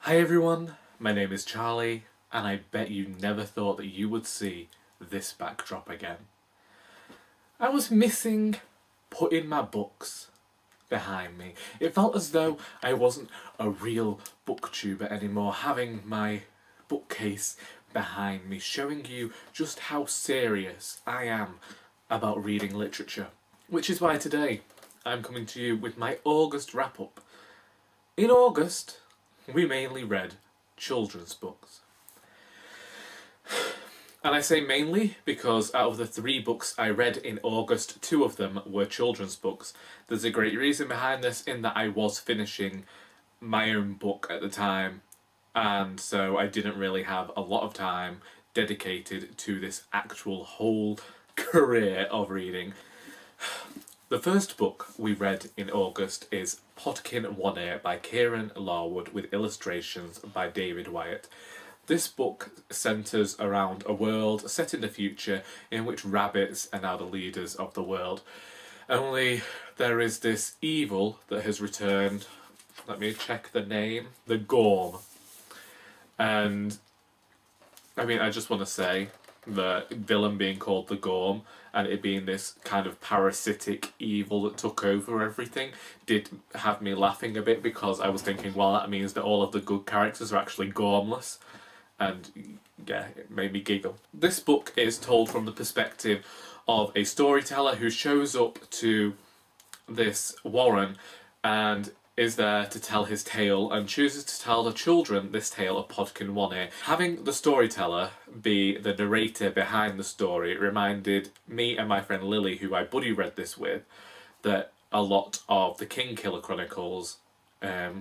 Hi everyone, my name is Charlie, and I bet you never thought that you would see this backdrop again. I was missing putting my books behind me. It felt as though I wasn't a real booktuber anymore, having my bookcase behind me, showing you just how serious I am about reading literature. Which is why today I'm coming to you with my August wrap-up. In August, we mainly read children's books. And I say mainly because out of the 3 books I read in August, 2 of them were children's books. There's a great reason behind this in that I was finishing my own book at the time, and so I didn't really have a lot of time dedicated to this actual whole career of reading. The first book we read in August is Podkin One Air by Kieran Larwood with illustrations by David Wyatt. This book centres around a world set in the future in which rabbits are now the leaders of the world. Only there is this evil that has returned. Let me check the name. The Gorm. And I mean, I just want to say the villain being called the Gorm and it being this kind of parasitic evil that took over everything did have me laughing a bit, because I was thinking, well, that means that all of the good characters are actually gormless. And yeah, it made me giggle. This book is told from the perspective of a storyteller who shows up to this warren and is there to tell his tale and chooses to tell the children this tale of Podkin One-Ear. Having the storyteller be the narrator behind the story reminded me and my friend Lily, who I buddy read this with, that a lot of the Kingkiller Chronicles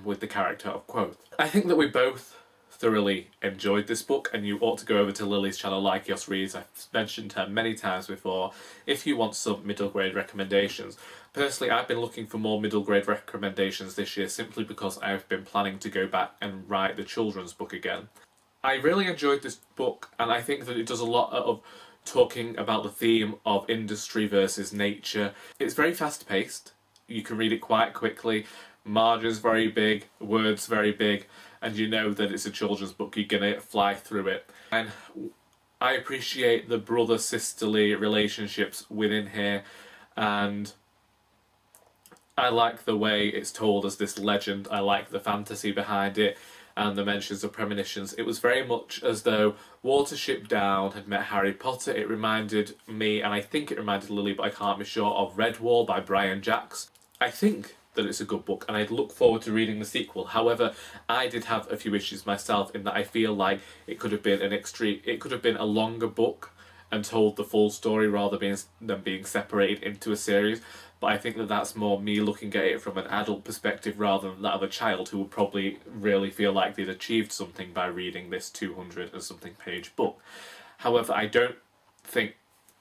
with the character of Quoth. I think that we both thoroughly enjoyed this book, and you ought to go over to Lily's channel, Lykios Reads. I've mentioned her many times before if you want some middle grade recommendations. Personally, I've been looking for more middle grade recommendations this year simply because I've been planning to go back and write the children's book again. I really enjoyed this book, and I think that it does a lot of talking about the theme of industry versus nature. It's very fast paced, you can read it quite quickly, margins very big, words very big, and you know that it's a children's book, you're gonna fly through it. And I appreciate the brother-sisterly relationships within here, and I like the way it's told as this legend. I like the fantasy behind it and the mentions of premonitions. It was very much as though Watership Down had met Harry Potter. It reminded me, and I think it reminded Lily, but I can't be sure, of Redwall by Brian Jacks. I think that it's a good book, and I'd look forward to reading the sequel. However, I did have a few issues myself in that I feel like it could have been a longer book and told the full story rather than being separated into a series. But I think that that's more me looking at it from an adult perspective rather than that of a child who would probably really feel like they'd achieved something by reading this 200 and something page book. However, I don't think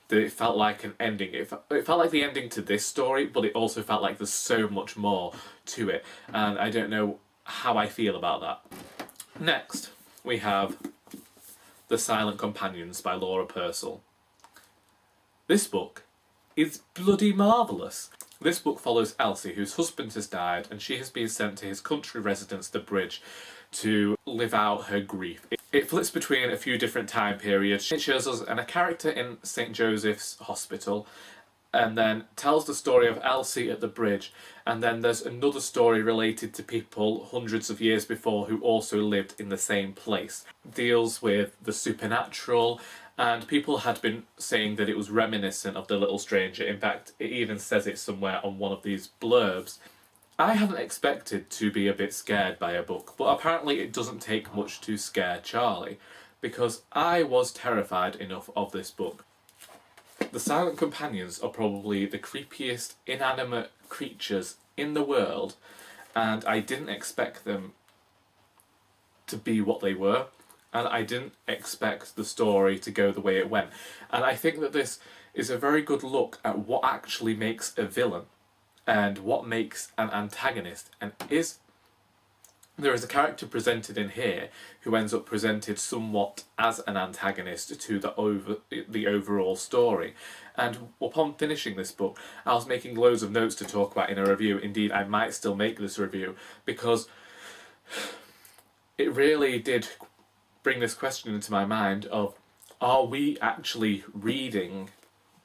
that it felt like an ending. It felt like the ending to this story, but it also felt like there's so much more to it, and I don't know how I feel about that. Next, we have The Silent Companions by Laura Purcell. This book is bloody marvellous. This book follows Elsie, whose husband has died, and she has been sent to his country residence, the Bridge, to live out her grief. It flips between a few different time periods. It shows us a character in St. Joseph's Hospital, and then tells the story of Elsie at the Bridge, and then there's another story related to people hundreds of years before who also lived in the same place. It deals with the supernatural, and people had been saying that it was reminiscent of The Little Stranger. In fact, it even says it somewhere on one of these blurbs. I hadn't expected to be a bit scared by a book, but apparently it doesn't take much to scare Charlie, because I was terrified enough of this book. The Silent Companions are probably the creepiest inanimate creatures in the world, and I didn't expect them to be what they were, and I didn't expect the story to go the way it went. And I think that this is a very good look at what actually makes a villain and what makes an antagonist, and there is a character presented in here who ends up presented somewhat as an antagonist to the overall story. And upon finishing this book, I was making loads of notes to talk about in a review. Indeed, I might still make this review, because it really did bring this question into my mind of, are we actually reading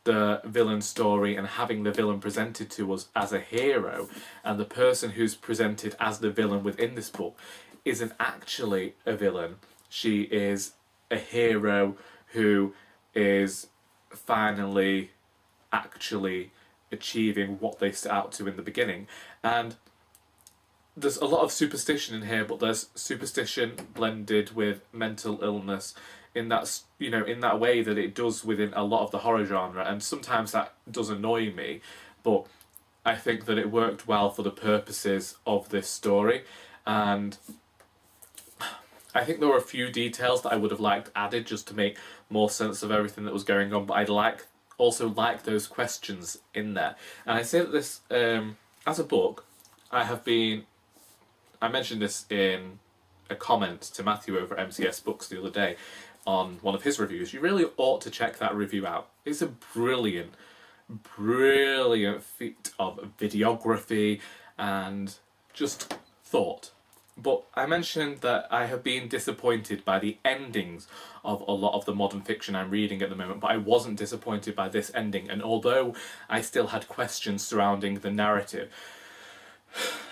the villain story and having the villain presented to us as a hero, and the person who's presented as the villain within this book isn't actually a villain. She is a hero who is finally actually achieving what they set out to in the beginning. And there's a lot of superstition in here, but there's superstition blended with mental illness in that, you know, in that way that it does within a lot of the horror genre, and sometimes that does annoy me, but I think that it worked well for the purposes of this story. And I think there were a few details that I would have liked added just to make more sense of everything that was going on, but I'd also like those questions in there. And I say that this, as a book, I mentioned this in a comment to Matthew over at MCS Books the other day on one of his reviews. You really ought to check that review out. It's a brilliant, brilliant feat of videography and just thought. But I mentioned that I have been disappointed by the endings of a lot of the modern fiction I'm reading at the moment, but I wasn't disappointed by this ending. And although I still had questions surrounding the narrative,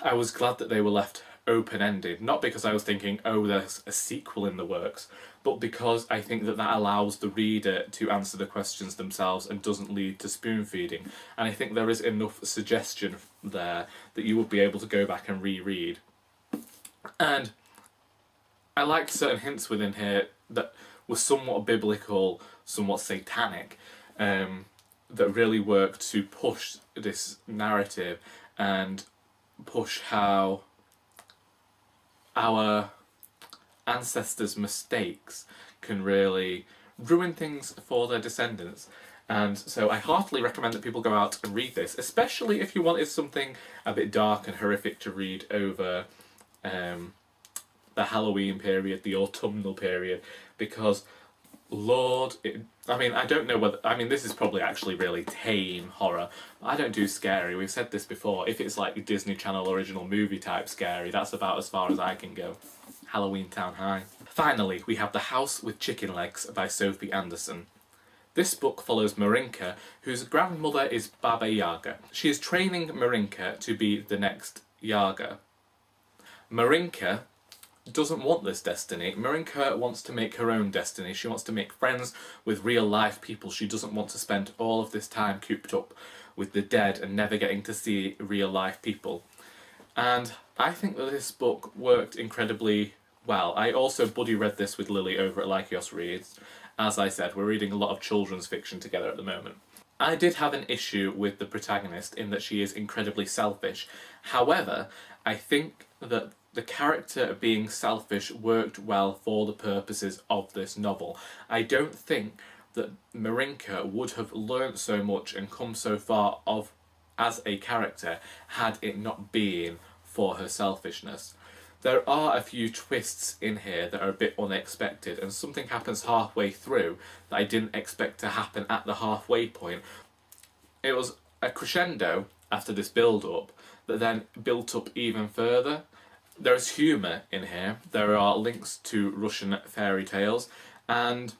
I was glad that they were left open-ended. Not because I was thinking, oh, there's a sequel in the works, but because I think that that allows the reader to answer the questions themselves and doesn't lead to spoon-feeding. And I think there is enough suggestion there that you would be able to go back and reread. And I liked certain hints within here that were somewhat biblical, somewhat satanic, that really worked to push this narrative and push how our ancestors' mistakes can really ruin things for their descendants. And so I heartily recommend that people go out and read this, especially if you wanted something a bit dark and horrific to read over the Halloween period, the autumnal period, because I don't know whether, this is probably actually really tame horror. I don't do scary. We've said this before. If it's like a Disney Channel original movie type scary, that's about as far as I can go. Halloween Town High. Finally, we have The House with Chicken Legs by Sophie Anderson. This book follows Marinka, whose grandmother is Baba Yaga. She is training Marinka to be the next Yaga. Marinka doesn't want this destiny. Marinka wants to make her own destiny. She wants to make friends with real life people. She doesn't want to spend all of this time cooped up with the dead and never getting to see real life people. And I think that this book worked incredibly well. I also buddy read this with Lily over at Lykios Reads. As I said, we're reading a lot of children's fiction together at the moment. I did have an issue with the protagonist in that she is incredibly selfish. However, I think that the character being selfish worked well for the purposes of this novel. I don't think that Marinka would have learnt so much and come so far as a character had it not been for her selfishness. There are a few twists in here that are a bit unexpected, and something happens halfway through that I didn't expect to happen at the halfway point. It was a crescendo after this build-up that then built up even further. There's humour in here, there are links to Russian fairy tales, and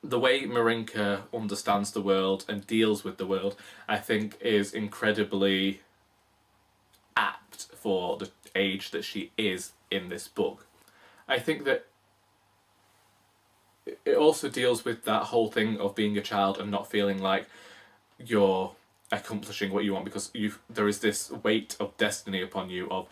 the way Marinka understands the world and deals with the world, I think, is incredibly apt for the age that she is in this book. I think that it also deals with that whole thing of being a child and not feeling like you're accomplishing what you want, because there is this weight of destiny upon you of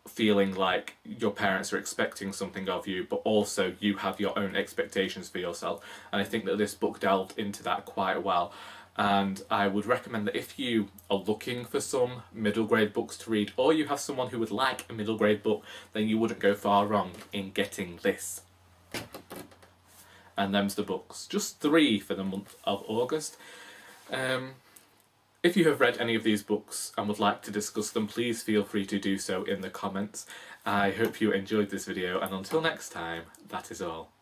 feeling like your parents are expecting something of you, but also you have your own expectations for yourself. And I think that this book delved into that quite well. And I would recommend that if you are looking for some middle grade books to read, or you have someone who would like a middle grade book, then you wouldn't go far wrong in getting this. And them's the books. Just 3 for the month of August. If you have read any of these books and would like to discuss them, please feel free to do so in the comments. I hope you enjoyed this video, and until next time, that is all.